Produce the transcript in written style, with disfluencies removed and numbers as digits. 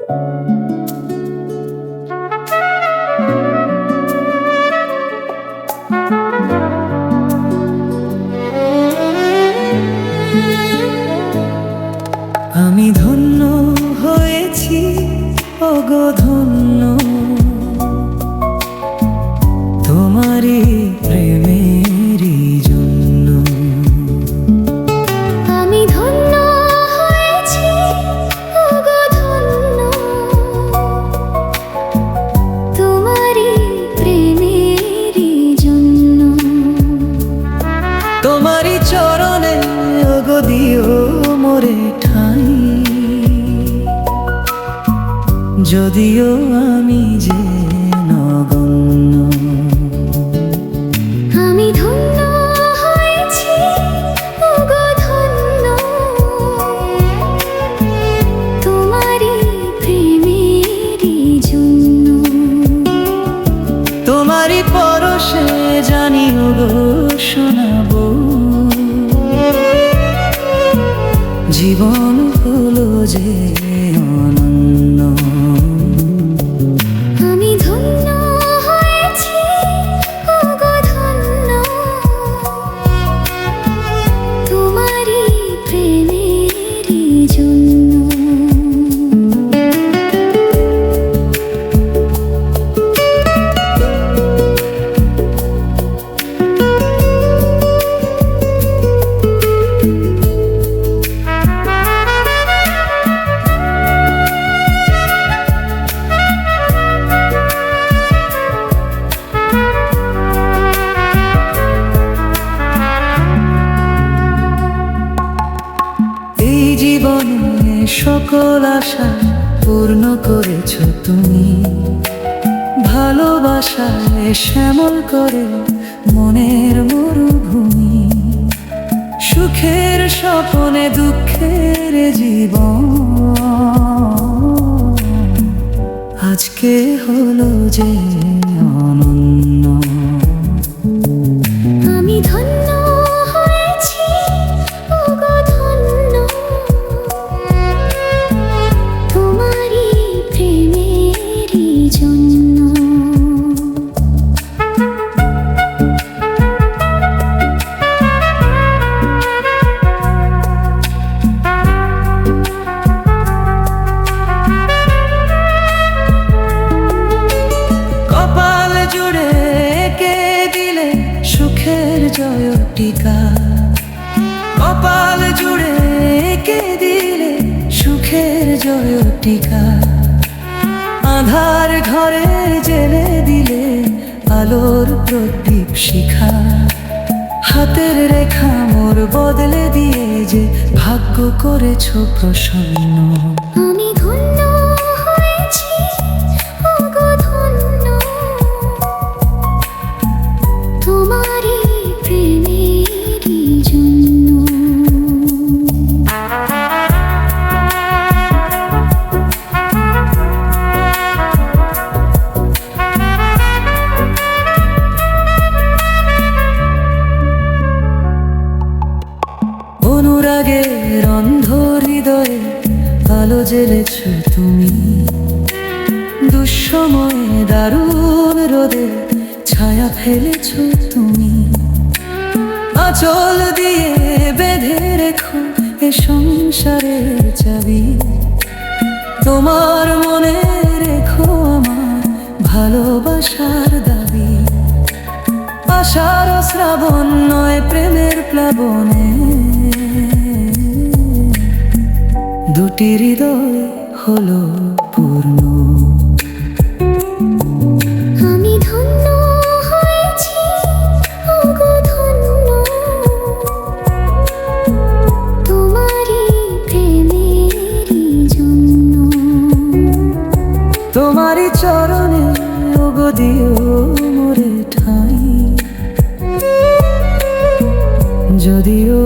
আমি ধন্য হয়েছি, ওগো ধন্য, তোমারই প্রেমেরই জন্য। আমি ধন্য হয়েছি, ওগো ধন্য, তোমারই প্রেমেরই জন্য। তোমারই চরণে ওগো দিও মোরে ঠাই, যদিও আমি যে নগণ্য। আমি ধন্য হয়েছি, ওগো ধন্য, তোমারই প্রেমেরই জন্য। তোমারই পরশে জানি ওগো শোনাবো, জীবন হলো যে অনন্য। আমি ধন্য হয়েছি, ওগো ধন্য, তোমারই প্রেমেরই জন্য। এই জীবনে সকল আশা পূর্ণ করেছ তুমি, ভালোবাসায় শ্যামল করে মনের মরুভূমি। সুখের স্বপনে দুঃখের জীবন আজকে হলো যে অনন্য। আমি ধন্য হয়েছি, ওগো ধন্য, তোমারই প্রেমেরই জন্য। কপাল জুড়ে এঁকে দিলে সুখের জয় টিকা, কপাল জুড়ে এঁকে দিলে সুখের জয় টিকা। আধার ঘরে জেলে দিলে আলোর প্রদীপ শিখা। হাতের রেখা মোর বদলে দিয়ে যে ভাগ্য করেছ প্রসন্ন। আমি ধন্য হয়েছি, ওগো ধন্য, তোমারই প্রেমেরই জন্য। অনুরাগের অন্ধ হৃদয়ে আলো জ্বেলেছ তুমি, দুঃসময়ে দারুণ রোদে ছায়া ফেলেছ তুমি। আঁচল দিয়ে বেঁধে রেখো এ সংসারের চাবি, তোমার মনে রেখো আমার ভালোবাসার দাবি। আশার শ্রাবণ নয় প্রেমের প্লাবনে, দুটি হৃদয় হলো পূর্ণ। আমি ধন্য হয়েছি, ওগো ধন্য, তোমারই প্রেমেরই জন্য। তোমারই চরণে ওগো দিও মোরে ঠাই, যদিও